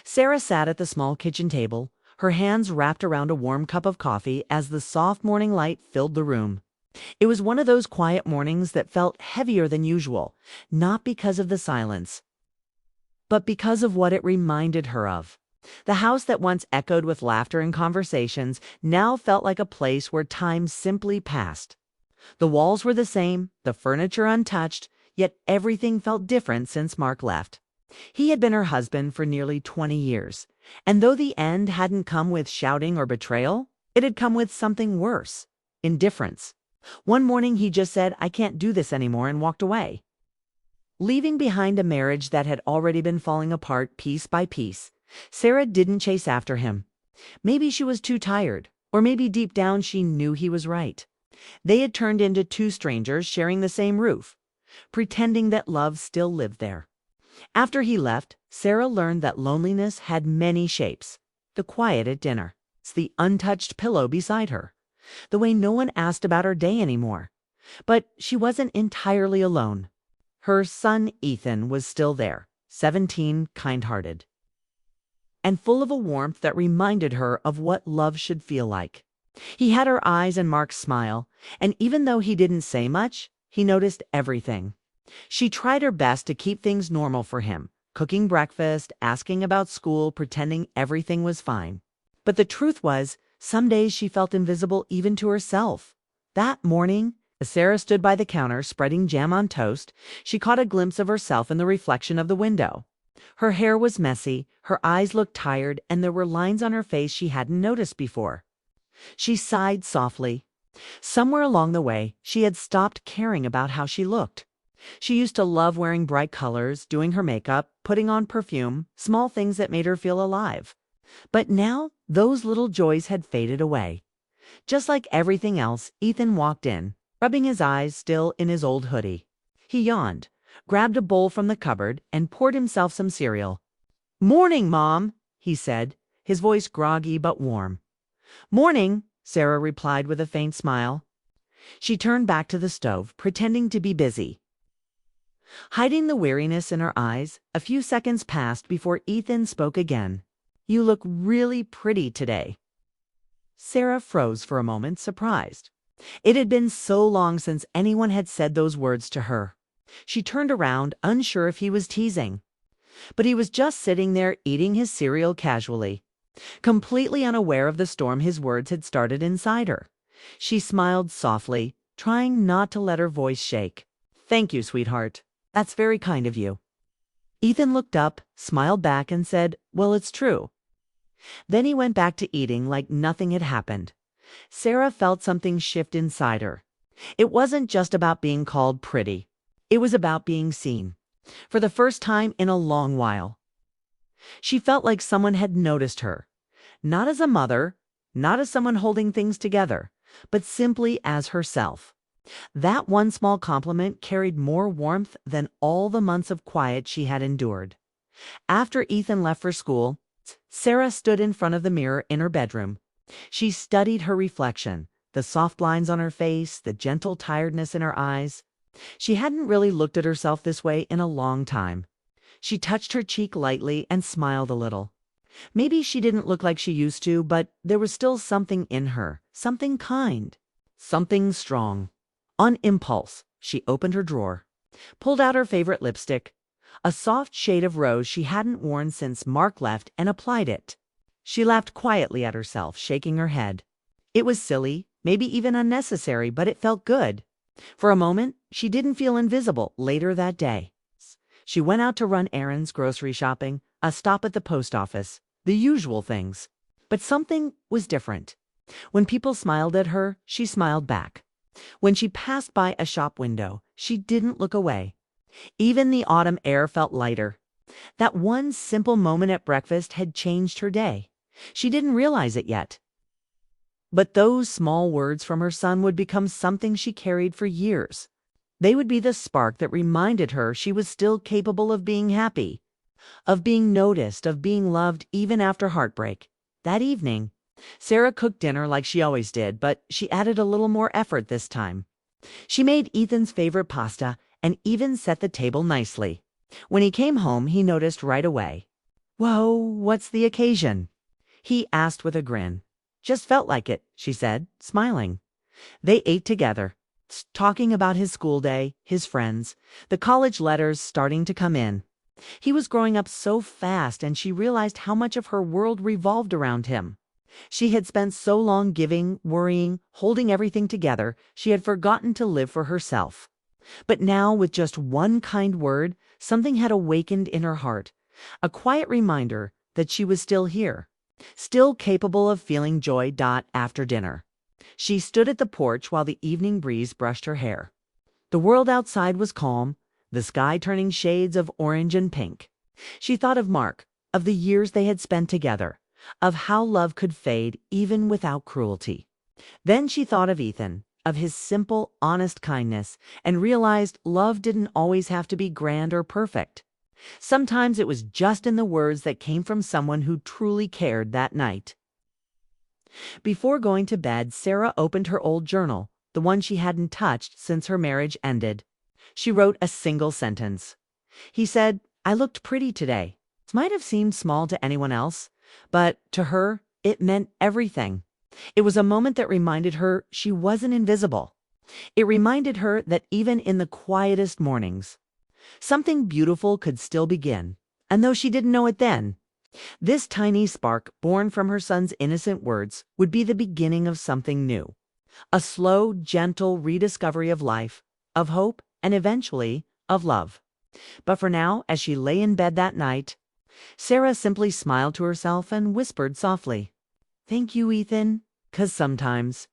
Sarah sat at the small kitchen table, her hands wrapped around a warm cup of coffee as the soft morning light filled the room. It was one of those quiet mornings that felt heavier than usual, not because of the silence, but because of what it reminded her of. The house that once echoed with laughter and conversations now felt like a place where time simply passed. The walls were the same, the furniture untouched, yet everything felt different since Mark left. He had been her husband for nearly 20 years, and though the end hadn't come with shouting or betrayal, it had come with something worse: indifference. One morning he just said, "I can't do this anymore," and walked away, leaving behind a marriage that had already been falling apart piece by piece. Sarah didn't chase after him. Maybe she was too tired, or maybe deep down she knew he was right. They had turned into two strangers sharing the same roof, pretending that love still lived there. After he left, Sarah learned that loneliness had many shapes: the quiet at dinner, the untouched pillow beside her, the way no one asked about her day anymore. But she wasn't entirely alone. Her son Ethan was still there, 17, kind-hearted, and full of a warmth that reminded her of what love should feel like. He had her eyes and Mark's smile, and even though he didn't say much, he noticed everything. She tried her best to keep things normal for him, cooking breakfast, asking about school, pretending everything was fine. But the truth was, some days she felt invisible even to herself. That morning, as Sarah stood by the counter spreading jam on toast, she caught a glimpse of herself in the reflection of the window. Her hair was messy, her eyes looked tired, and there were lines on her face she hadn't noticed before. She sighed softly. Somewhere along the way, she had stopped caring about how she looked. She used to love wearing bright colors, doing her makeup, putting on perfume, small things that made her feel alive. But now, those little joys had faded away. Just like everything else, Ethan walked in, rubbing his eyes still in his old hoodie. He yawned, grabbed a bowl from the cupboard, and poured himself some cereal. "Morning, Mom," he said, his voice groggy but warm. "Morning," Sarah replied with a faint smile. She turned back to the stove, pretending to be busy. Hiding the weariness in her eyes, a few seconds passed before Ethan spoke again. "You look really pretty today." Sarah froze for a moment, surprised. It had been so long since anyone had said those words to her. She turned around, unsure if he was teasing. But he was just sitting there eating his cereal casually, completely unaware of the storm his words had started inside her. She smiled softly, trying not to let her voice shake. "Thank you, sweetheart. That's very kind of you." Ethan looked up, smiled back, and said, "Well, it's true." Then he went back to eating like nothing had happened. Sarah felt something shift inside her. It wasn't just about being called pretty. It was about being seen. For the first time in a long while, she felt like someone had noticed her. Not as a mother, not as someone holding things together, but simply as herself. That one small compliment carried more warmth than all the months of quiet she had endured. After Ethan left for school, Sarah stood in front of the mirror in her bedroom. She studied her reflection, the soft lines on her face, the gentle tiredness in her eyes. She hadn't really looked at herself this way in a long time. She touched her cheek lightly and smiled a little. Maybe she didn't look like she used to, but there was still something in her, something kind, something strong. On impulse, she opened her drawer, pulled out her favorite lipstick, a soft shade of rose she hadn't worn since Mark left, and applied it. She laughed quietly at herself, shaking her head. It was silly, maybe even unnecessary, but it felt good. For a moment, she didn't feel invisible. Later that day, she went out to run errands, grocery shopping, a stop at the post office, the usual things. But something was different. When people smiled at her, she smiled back. When she passed by a shop window, she didn't look away. Even the autumn air felt lighter. That one simple moment at breakfast had changed her day. She didn't realize it yet. But those small words from her son would become something she carried for years. They would be the spark that reminded her she was still capable of being happy, of being noticed, of being loved even after heartbreak. That evening, Sarah cooked dinner like she always did, but she added a little more effort this time. She made Ethan's favorite pasta and even set the table nicely. When he came home, he noticed right away. "Whoa, what's the occasion?" he asked with a grin. "Just felt like it," she said, smiling. They ate together, talking about his school day, his friends, the college letters starting to come in. He was growing up so fast, and she realized how much of her world revolved around him. She had spent so long giving, worrying, holding everything together, she had forgotten to live for herself. But now, with just one kind word, something had awakened in her heart, a quiet reminder that she was still here, still capable of feeling joy. After dinner, she stood at the porch while the evening breeze brushed her hair. The world outside was calm, the sky turning shades of orange and pink. She thought of Mark, of the years they had spent together, of how love could fade even without cruelty. Then she thought of Ethan, of his simple, honest kindness, and realized love didn't always have to be grand or perfect. Sometimes it was just in the words that came from someone who truly cared that night. Before going to bed, Sarah opened her old journal, the one she hadn't touched since her marriage ended. She wrote a single sentence. He said, "I looked pretty today." It might have seemed small to anyone else, but to her, it meant everything. It was a moment that reminded her she wasn't invisible. It reminded her that even in the quietest mornings, something beautiful could still begin. And though she didn't know it then, this tiny spark, born from her son's innocent words, would be the beginning of something new. A slow, gentle rediscovery of life, of hope, and eventually, of love. But for now, as she lay in bed that night, Sarah simply smiled to herself and whispered softly, "Thank you, Ethan." 'Cause sometimes,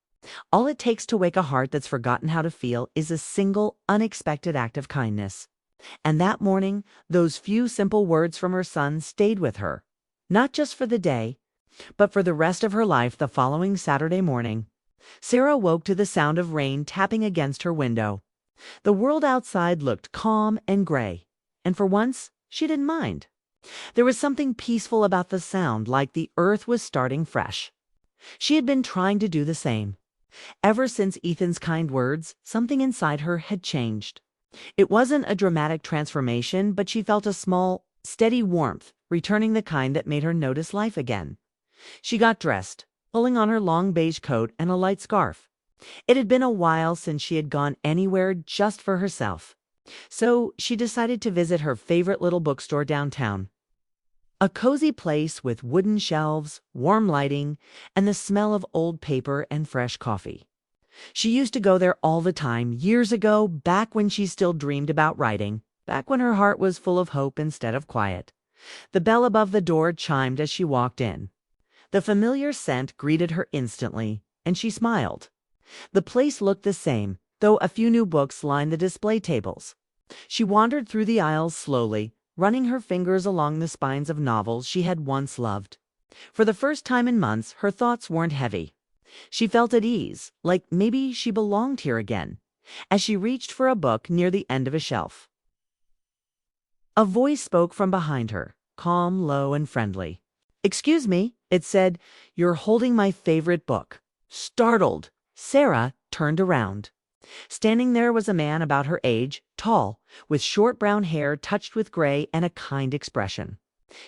all it takes to wake a heart that's forgotten how to feel is a single, unexpected act of kindness. And that morning, those few simple words from her son stayed with her, not just for the day, but for the rest of her life. The following Saturday morning, Sarah woke to the sound of rain tapping against her window. The world outside looked calm and gray, and for once, she didn't mind. There was something peaceful about the sound, like the earth was starting fresh. She had been trying to do the same. Ever since Ethan's kind words, something inside her had changed. It wasn't a dramatic transformation, but she felt a small, steady warmth, returning the kind that made her notice life again. She got dressed, pulling on her long beige coat and a light scarf. It had been a while since she had gone anywhere just for herself. So she decided to visit her favorite little bookstore downtown. A cozy place with wooden shelves, warm lighting, and the smell of old paper and fresh coffee. She used to go there all the time, years ago, back when she still dreamed about writing, back when her heart was full of hope instead of quiet. The bell above the door chimed as she walked in. The familiar scent greeted her instantly, and she smiled. The place looked the same, though a few new books lined the display tables. She wandered through the aisles slowly, running her fingers along the spines of novels she had once loved. For the first time in months, her thoughts weren't heavy. She felt at ease, like maybe she belonged here again, as she reached for a book near the end of a shelf. A voice spoke from behind her, calm, low, and friendly. "Excuse me," it said, "you're holding my favorite book." Startled, Sarah turned around. Standing there was a man about her age, tall, with short brown hair touched with gray and a kind expression.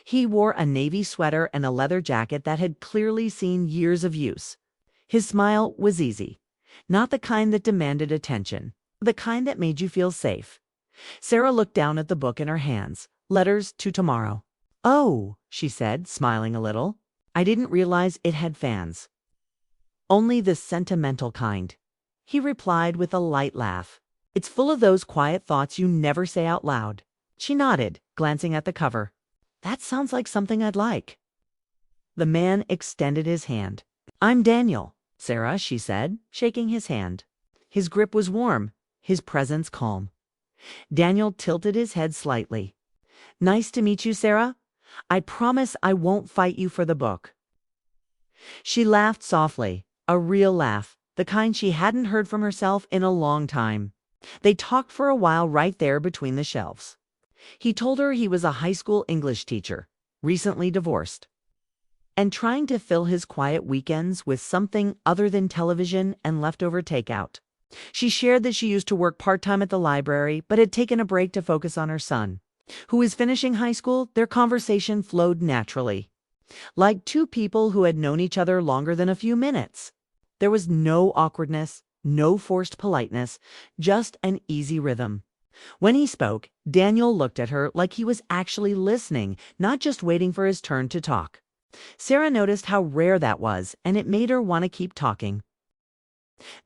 He wore a navy sweater and a leather jacket that had clearly seen years of use. His smile was easy, not the kind that demanded attention, the kind that made you feel safe. Sarah looked down at the book in her hands, Letters to Tomorrow. "Oh," she said, smiling a little, "I didn't realize it had fans." "Only the sentimental kind," he replied with a light laugh. "It's full of those quiet thoughts you never say out loud." She nodded, glancing at the cover. "That sounds like something I'd like." The man extended his hand. "I'm Daniel, Sarah," she said, shaking his hand. His grip was warm, his presence calm. Daniel tilted his head slightly. "Nice to meet you, Sarah. I promise I won't fight you for the book." She laughed softly, a real laugh, the kind she hadn't heard from herself in a long time. They talked for a while right there between the shelves. He told her he was a high school English teacher, recently divorced, and trying to fill his quiet weekends with something other than television and leftover takeout. She shared that she used to work part-time at the library, but had taken a break to focus on her son. who was finishing high school, their conversation flowed naturally, like two people who had known each other longer than a few minutes. There was no awkwardness, no forced politeness, just an easy rhythm. When he spoke, Daniel looked at her like he was actually listening, not just waiting for his turn to talk. Sarah noticed how rare that was, and it made her want to keep talking.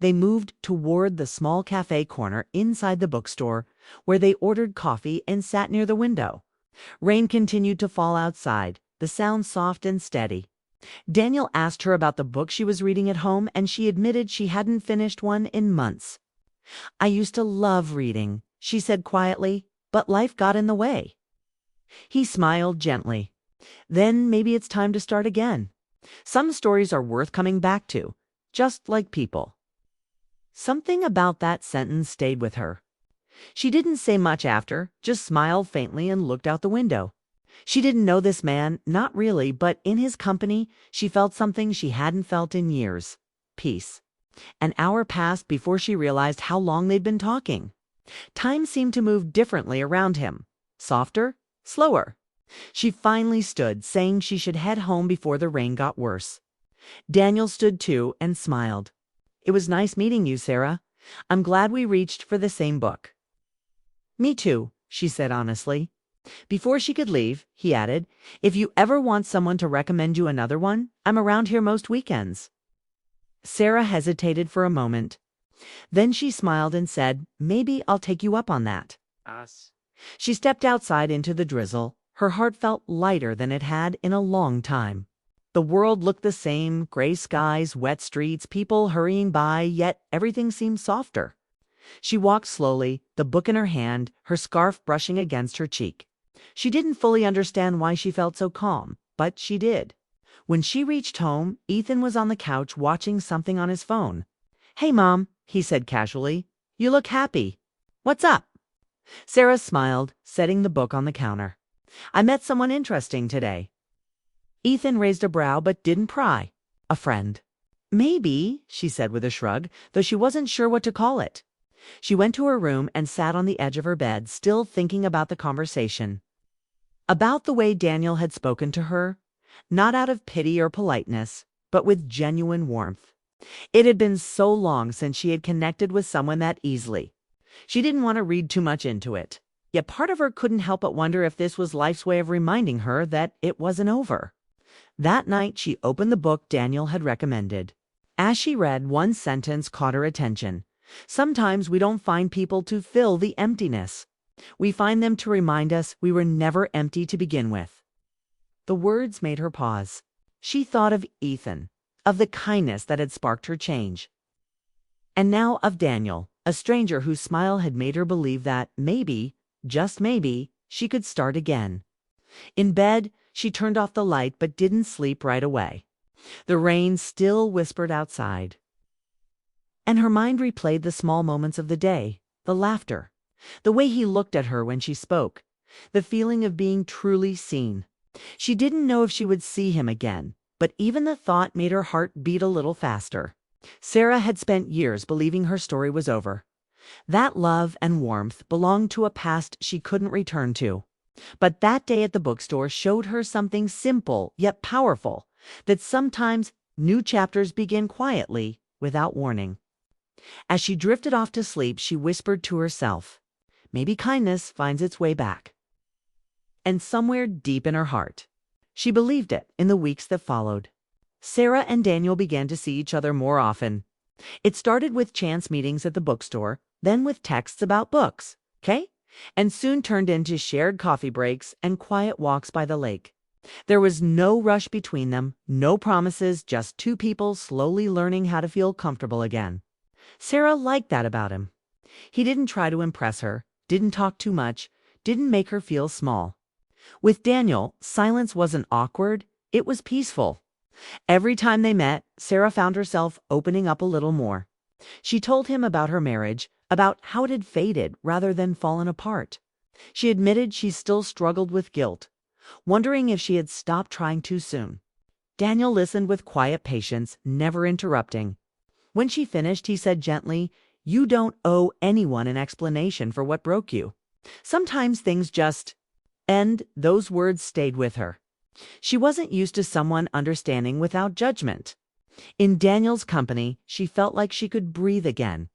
They moved toward the small cafe corner inside the bookstore, where they ordered coffee and sat near the window. Rain continued to fall outside, the sound soft and steady. Daniel asked her about the book she was reading at home, and she admitted she hadn't finished one in months. "I used to love reading," she said quietly, "but life got in the way." He smiled gently. "Then maybe it's time to start again. Some stories are worth coming back to, just like people." Something about that sentence stayed with her. She didn't say much after, just smiled faintly and looked out the window. She didn't know this man, not really, but in his company, she felt something she hadn't felt in years: peace. An hour passed before she realized how long they'd been talking. Time seemed to move differently around him. Softer, slower. She finally stood, saying she should head home before the rain got worse. Daniel stood too and smiled. "It was nice meeting you, Sarah. I'm glad we reached for the same book." "Me too," she said honestly. Before she could leave, he added, "If you ever want someone to recommend you another one, I'm around here most weekends." Sarah hesitated for a moment. Then she smiled and said, "Maybe I'll take you up on that." Us. She stepped outside into the drizzle. Her heart felt lighter than it had in a long time. The world looked the same: gray skies, wet streets, people hurrying by, yet everything seemed softer. She walked slowly, the book in her hand, her scarf brushing against her cheek. She didn't fully understand why she felt so calm, but she did. When she reached home, Ethan was on the couch watching something on his phone. "Hey, Mom," he said casually. "You look happy. What's up?" Sarah smiled, setting the book on the counter. "I met someone interesting today." Ethan raised a brow but didn't pry. "A friend." "Maybe," she said with a shrug, though she wasn't sure what to call it. She went to her room and sat on the edge of her bed, still thinking about the conversation. About the way Daniel had spoken to her, not out of pity or politeness, but with genuine warmth. It had been so long since she had connected with someone that easily. She didn't want to read too much into it. Yet part of her couldn't help but wonder if this was life's way of reminding her that it wasn't over. That night she opened the book Daniel had recommended. As she read, one sentence caught her attention. "Sometimes we don't find people to fill the emptiness. We find them to remind us we were never empty to begin with." The words made her pause. She thought of Ethan, of the kindness that had sparked her change. And now of Daniel, a stranger whose smile had made her believe that maybe, just maybe, she could start again. In bed, she turned off the light but didn't sleep right away. The rain still whispered outside. And her mind replayed the small moments of the day, the laughter, the way he looked at her when she spoke, the feeling of being truly seen. She didn't know if she would see him again, but even the thought made her heart beat a little faster. Sarah had spent years believing her story was over. That love and warmth belonged to a past she couldn't return to. But that day at the bookstore showed her something simple yet powerful, that sometimes new chapters begin quietly, without warning. As she drifted off to sleep, she whispered to herself, "Maybe kindness finds its way back." And somewhere deep in her heart, she believed it. In the weeks that followed, Sarah and Daniel began to see each other more often. It started with chance meetings at the bookstore, then with texts about books, and soon turned into shared coffee breaks and quiet walks by the lake. There was no rush between them, no promises, just two people slowly learning how to feel comfortable again. Sarah liked that about him. He didn't try to impress her, didn't talk too much, didn't make her feel small. With Daniel, silence wasn't awkward, it was peaceful. Every time they met, Sarah found herself opening up a little more. She told him about her marriage, about how it had faded rather than fallen apart. She admitted she still struggled with guilt, wondering if she had stopped trying too soon. Daniel listened with quiet patience, never interrupting. When she finished, he said gently, "You don't owe anyone an explanation for what broke you. Sometimes things just And those words stayed with her. She wasn't used to someone understanding without judgment. In Daniel's company, she felt like she could breathe again.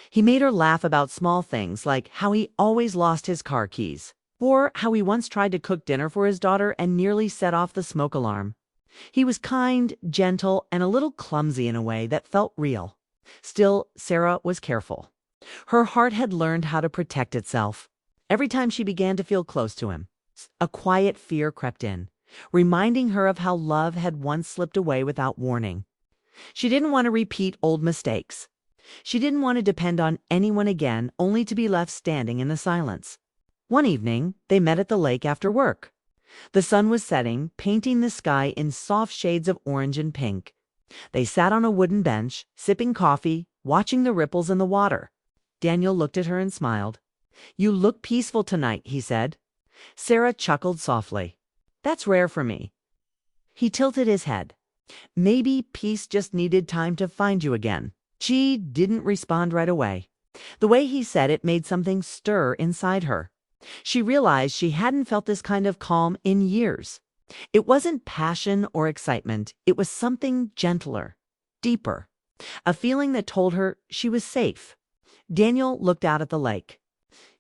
He made her laugh about small things like how he always lost his car keys, or how he once tried to cook dinner for his daughter and nearly set off the smoke alarm. He was kind, gentle, and a little clumsy in a way that felt real. Still, Sarah was careful. Her heart had learned how to protect itself. Every time she began to feel close to him, a quiet fear crept in, reminding her of how love had once slipped away without warning. She didn't want to repeat old mistakes. She didn't want to depend on anyone again, only to be left standing in the silence. One evening, they met at the lake after work. The sun was setting, painting the sky in soft shades of orange and pink. They sat on a wooden bench, sipping coffee, watching the ripples in the water. Daniel looked at her and smiled. "You look peaceful tonight," he said. Sarah chuckled softly. "That's rare for me." He tilted his head. "Maybe peace just needed time to find you again." She didn't respond right away. The way he said it made something stir inside her. She realized she hadn't felt this kind of calm in years. It wasn't passion or excitement. It was something gentler, deeper, a feeling that told her she was safe. Daniel looked out at the lake.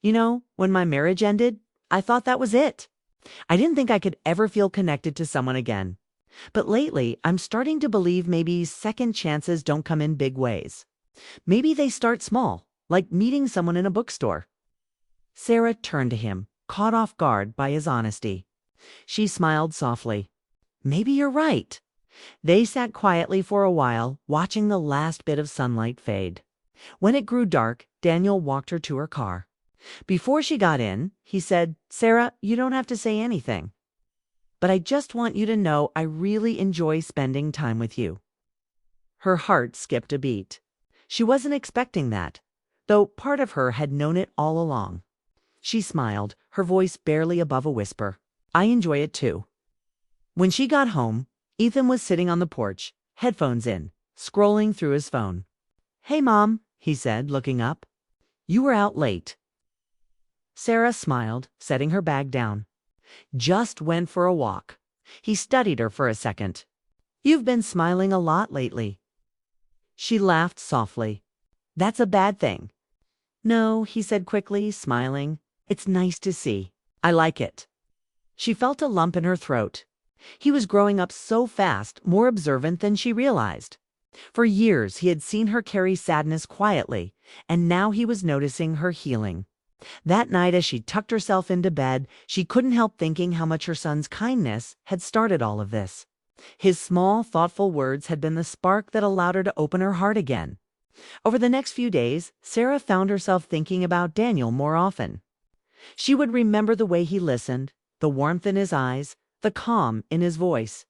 "You know, when my marriage ended, I thought that was it. I didn't think I could ever feel connected to someone again. But lately, I'm starting to believe maybe second chances don't come in big ways. Maybe they start small, like meeting someone in a bookstore." Sarah turned to him, caught off guard by his honesty. She smiled softly. "Maybe you're right." They sat quietly for a while, watching the last bit of sunlight fade. When it grew dark, Daniel walked her to her car. Before she got in, he said, "Sarah, you don't have to say anything. But I just want you to know I really enjoy spending time with you." Her heart skipped a beat. She wasn't expecting that, though part of her had known it all along. She smiled, her voice barely above a whisper. "I enjoy it too." When she got home, Ethan was sitting on the porch, headphones in, scrolling through his phone. "Hey, Mom," he said, looking up. "You were out late." Sarah smiled, setting her bag down. "Just went for a walk." He studied her for a second. "You've been smiling a lot lately." She laughed softly. "That's a bad thing." "No," he said quickly, smiling. "It's nice to see. I like it." She felt a lump in her throat. He was growing up so fast, more observant than she realized. For years, he had seen her carry sadness quietly, and now he was noticing her healing. That night, as she tucked herself into bed, she couldn't help thinking how much her son's kindness had started all of this. His small, thoughtful words had been the spark that allowed her to open her heart again. Over the next few days, Sarah found herself thinking about Daniel more often. She would remember the way he listened, the warmth in his eyes, the calm in his voice.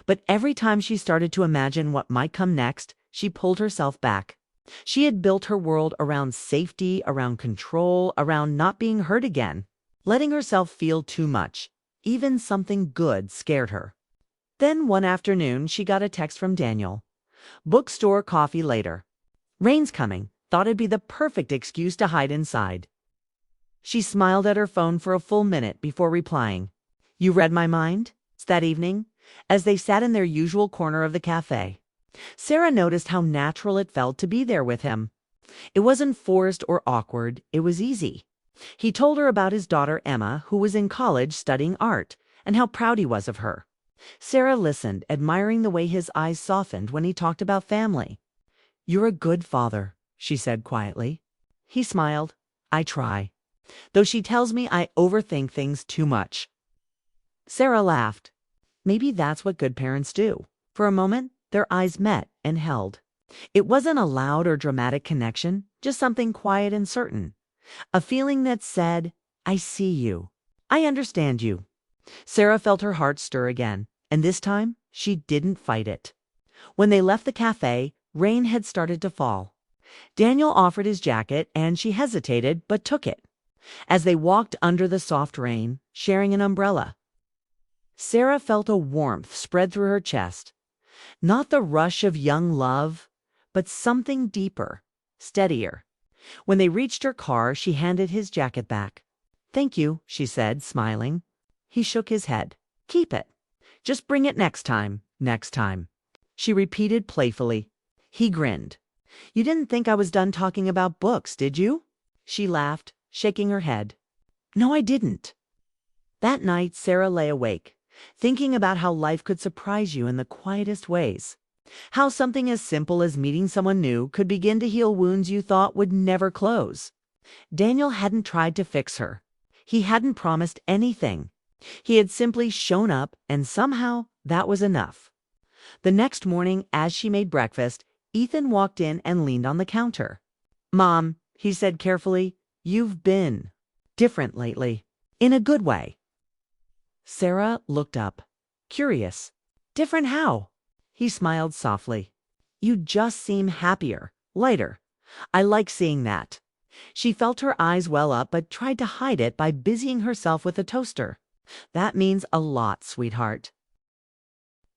But every time she started to imagine what might come next, she pulled herself back. She had built her world around safety, around control, around not being hurt again. Letting herself feel too much, even something good, scared her. Then one afternoon, she got a text from Daniel. "Bookstore coffee later. Rain's coming. Thought it'd be the perfect excuse to hide inside." She smiled at her phone for a full minute before replying. "You read my mind?" That evening, as they sat in their usual corner of the cafe, Sarah noticed how natural it felt to be there with him. It wasn't forced or awkward, it was easy. He told her about his daughter Emma, who was in college studying art, and how proud he was of her. Sarah listened, admiring the way his eyes softened when he talked about family. "You're a good father," she said quietly. He smiled. "I try. Though she tells me I overthink things too much." Sarah laughed. Maybe that's what good parents do. For a moment, their eyes met and held. It wasn't a loud or dramatic connection, just something quiet and certain. A feeling that said, "I see you. I understand you." Sarah felt her heart stir again, and this time she didn't fight it. When they left the cafe, rain had started to fall. Daniel offered his jacket, and she hesitated but took it. As they walked under the soft rain, sharing an umbrella, Sarah felt a warmth spread through her chest. Not the rush of young love, but something deeper, steadier. When they reached her car, she handed his jacket back. "Thank you," she said, smiling. He shook his head. Keep it. Just bring it next time, next time. She repeated playfully. He grinned. You didn't think I was done talking about books, did you? She laughed, shaking her head. No, I didn't. That night, Sarah lay awake, thinking about how life could surprise you in the quietest ways. How something as simple as meeting someone new could begin to heal wounds you thought would never close. Daniel hadn't tried to fix her. He hadn't promised anything. He had simply shown up, and somehow that was enough. The next morning, as she made breakfast, Ethan walked in and leaned on the counter. Mom, he said carefully, you've been different lately, in a good way. Sarah looked up, curious. Different how? He smiled softly. You just seem happier, lighter. I like seeing that. She felt her eyes well up but tried to hide it by busying herself with the toaster. That means a lot, sweetheart.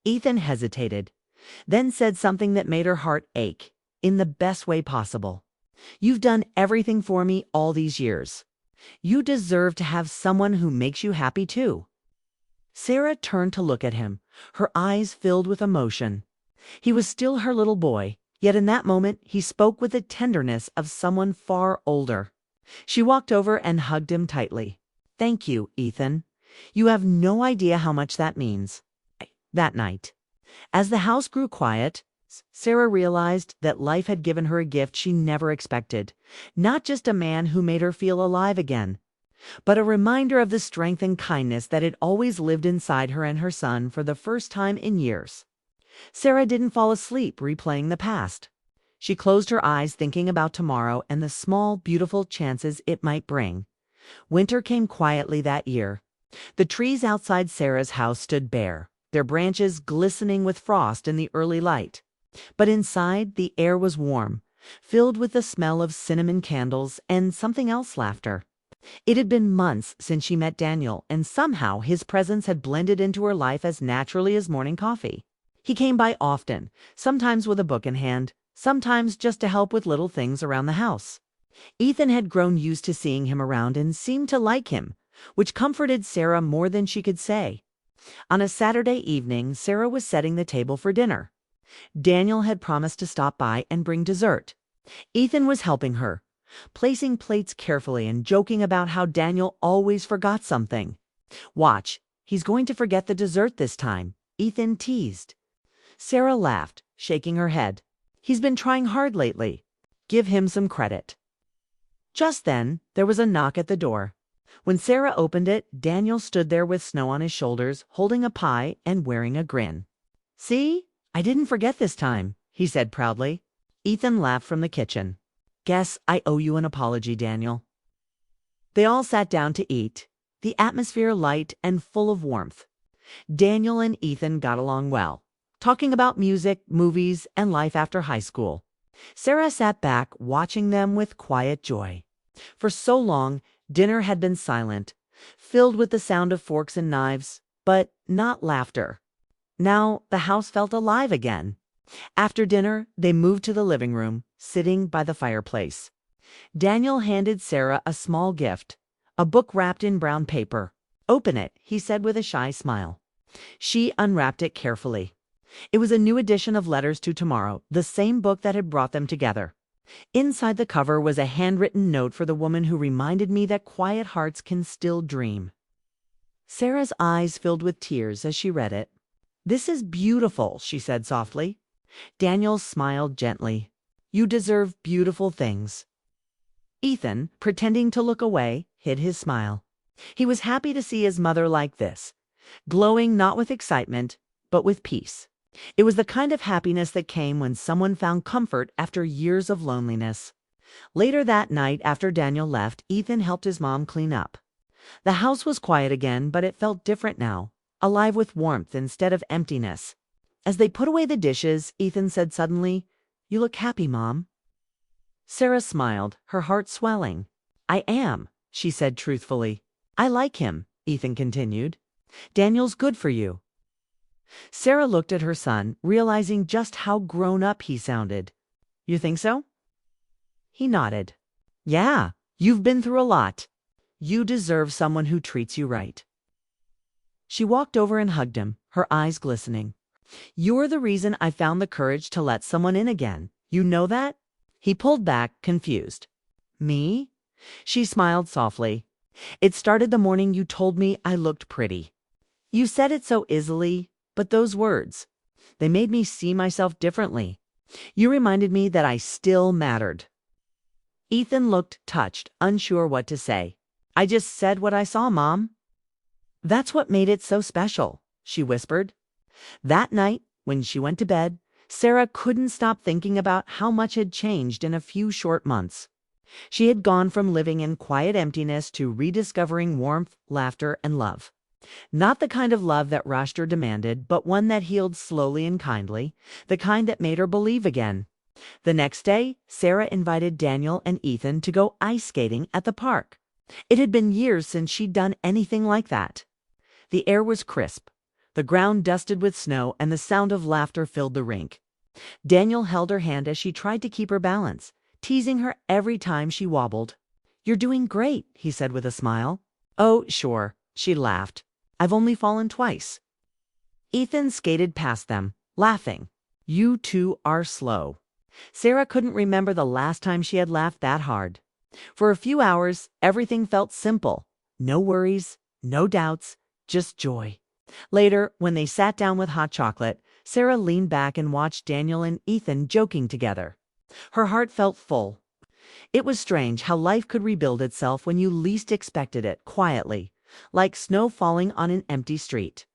Ethan hesitated, then said something that made her heart ache, in the best way possible. You've done everything for me all these years. You deserve to have someone who makes you happy too. Sarah turned to look at him, her eyes filled with emotion. He was still her little boy, yet in that moment he spoke with the tenderness of someone far older. She walked over and hugged him tightly. Thank you, Ethan. You have no idea how much that means. That night, as the house grew quiet, Sarah realized that life had given her a gift she never expected. Not just a man who made her feel alive again, but a reminder of the strength and kindness that had always lived inside her and her son for the first time in years. Sarah didn't fall asleep replaying the past. She closed her eyes thinking about tomorrow and the small, beautiful chances it might bring. Winter came quietly that year. The trees outside Sarah's house stood bare, their branches glistening with frost in the early light. But inside, the air was warm, filled with the smell of cinnamon candles and something else, laughter. It had been months since she met Daniel, and somehow his presence had blended into her life as naturally as morning coffee. He came by often, sometimes with a book in hand, sometimes just to help with little things around the house. Ethan had grown used to seeing him around and seemed to like him, which comforted Sarah more than she could say. On a Saturday evening, Sarah was setting the table for dinner. Daniel had promised to stop by and bring dessert. Ethan was helping her, placing plates carefully and joking about how Daniel always forgot something. Watch, he's going to forget the dessert this time, Ethan teased. Sarah laughed, shaking her head. He's been trying hard lately. Give him some credit. Just then, there was a knock at the door. When Sarah opened it, Daniel stood there with snow on his shoulders, holding a pie and wearing a grin. See? I didn't forget this time, he said proudly. Ethan laughed from the kitchen. Guess I owe you an apology, Daniel. They all sat down to eat, the atmosphere light and full of warmth. Daniel and Ethan got along well, talking about music, movies, and life after high school. Sarah sat back, watching them with quiet joy. For so long, dinner had been silent, filled with the sound of forks and knives, but not laughter. Now the house felt alive again. After dinner, they moved to the living room, sitting by the fireplace. Daniel handed Sarah a small gift, a book wrapped in brown paper. Open it, he said with a shy smile. She unwrapped it carefully. It was a new edition of Letters to Tomorrow, the same book that had brought them together. Inside the cover was a handwritten note for the woman who reminded me that quiet hearts can still dream. Sarah's eyes filled with tears as she read it. This is beautiful, she said softly. Daniel smiled gently. You deserve beautiful things. Ethan, pretending to look away, hid his smile. He was happy to see his mother like this, glowing not with excitement, but with peace. It was the kind of happiness that came when someone found comfort after years of loneliness. Later that night, after Daniel left, Ethan helped his mom clean up. The house was quiet again, but it felt different now, alive with warmth instead of emptiness. As they put away the dishes, Ethan said suddenly, You look happy, Mom. Sarah smiled, her heart swelling. I am, she said truthfully. I like him, Ethan continued. Daniel's good for you. Sarah looked at her son, realizing just how grown up he sounded. You think so? He nodded. Yeah, you've been through a lot. You deserve someone who treats you right. She walked over and hugged him, her eyes glistening. "You're the reason I found the courage to let someone in again. You know that?" He pulled back, confused. "Me?" She smiled softly. "It started the morning you told me I looked pretty. You said it so easily, but those words, they made me see myself differently. You reminded me that I still mattered." Ethan looked touched, unsure what to say. "I just said what I saw, Mom." "That's what made it so special," she whispered. That night, when she went to bed, Sarah couldn't stop thinking about how much had changed in a few short months. She had gone from living in quiet emptiness to rediscovering warmth, laughter, and love. Not the kind of love that rushed or demanded, but one that healed slowly and kindly, the kind that made her believe again. The next day, Sarah invited Daniel and Ethan to go ice skating at the park. It had been years since she'd done anything like that. The air was crisp, the ground dusted with snow, and the sound of laughter filled the rink. Daniel held her hand as she tried to keep her balance, teasing her every time she wobbled. "You're doing great," he said with a smile. "Oh, sure," she laughed. "I've only fallen twice." Ethan skated past them, laughing. "You two are slow." Sarah couldn't remember the last time she had laughed that hard. For a few hours, everything felt simple. No worries, no doubts, just joy. Later, when they sat down with hot chocolate, Sarah leaned back and watched Daniel and Ethan joking together. Her heart felt full. It was strange how life could rebuild itself when you least expected it, quietly, like snow falling on an empty street.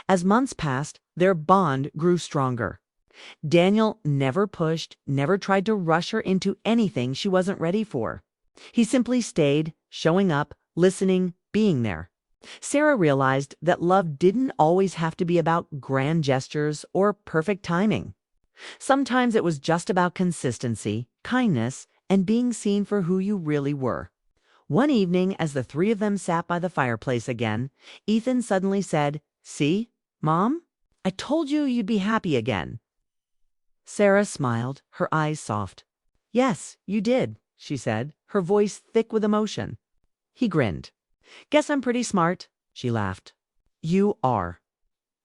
As months passed, their bond grew stronger. Daniel never pushed, never tried to rush her into anything she wasn't ready for. He simply stayed, showing up, listening, being there. Sarah realized that love didn't always have to be about grand gestures or perfect timing. Sometimes it was just about consistency, kindness, and being seen for who you really were. One evening, as the three of them sat by the fireplace again, Ethan suddenly said, "See, Mom? I told you you'd be happy again." Sarah smiled, her eyes soft. "Yes, you did," she said, her voice thick with emotion. He grinned. "Guess I'm pretty smart," she laughed. "You are."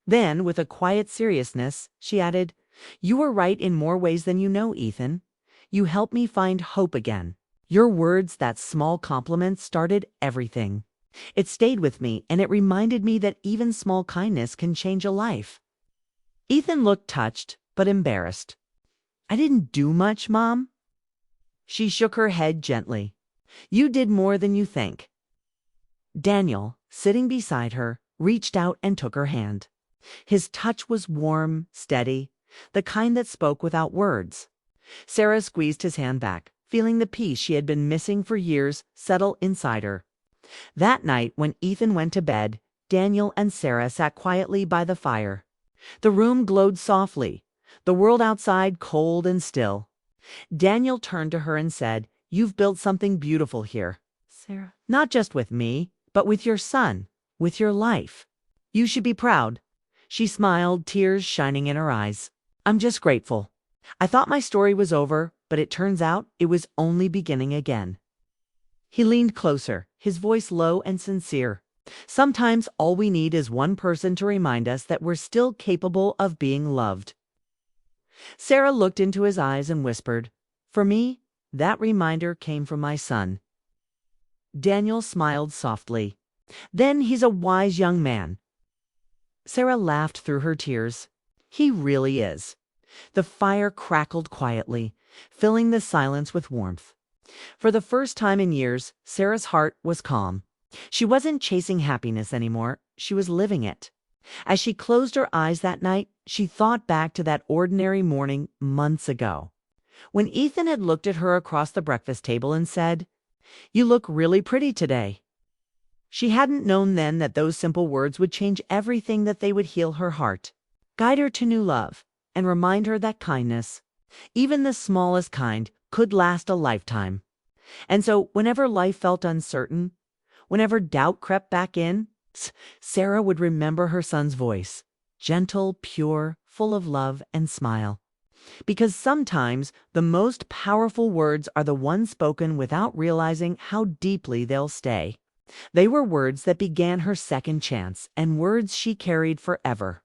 Then, with a quiet seriousness, she added, "You were right in more ways than you know, Ethan. You helped me find hope again. Your words, that small compliment, started everything. It stayed with me, and it reminded me that even small kindness can change a life." Ethan looked touched, but embarrassed. "I didn't do much, Mom." She shook her head gently. "You did more than you think." Daniel, sitting beside her, reached out and took her hand. His touch was warm, steady, the kind that spoke without words. Sarah squeezed his hand back, feeling the peace she had been missing for years settle inside her. That night, when Ethan went to bed, Daniel and Sarah sat quietly by the fire. The room glowed softly, the world outside cold and still. Daniel turned to her and said, "You've built something beautiful here, Sarah. Not just with me, but with your son, with your life. You should be proud." She smiled, tears shining in her eyes. "I'm just grateful. I thought my story was over, but it turns out it was only beginning again." He leaned closer, his voice low and sincere. "Sometimes all we need is one person to remind us that we're still capable of being loved." Sarah looked into his eyes and whispered, "For me, that reminder came from my son." Daniel smiled softly. "Then he's a wise young man." Sarah laughed through her tears. "He really is." The fire crackled quietly, filling the silence with warmth. For the first time in years, Sarah's heart was calm. She wasn't chasing happiness anymore, she was living it. As she closed her eyes that night, she thought back to that ordinary morning months ago, when Ethan had looked at her across the breakfast table and said, "You look really pretty today." She hadn't known then that those simple words would change everything, that they would heal her heart, guide her to new love, and remind her that kindness, even the smallest kind, could last a lifetime. And so, whenever life felt uncertain, whenever doubt crept back in, Sarah would remember her son's voice, gentle, pure, full of love and smile. Because sometimes the most powerful words are the ones spoken without realizing how deeply they'll stay. They were words that began her second chance, and words she carried forever.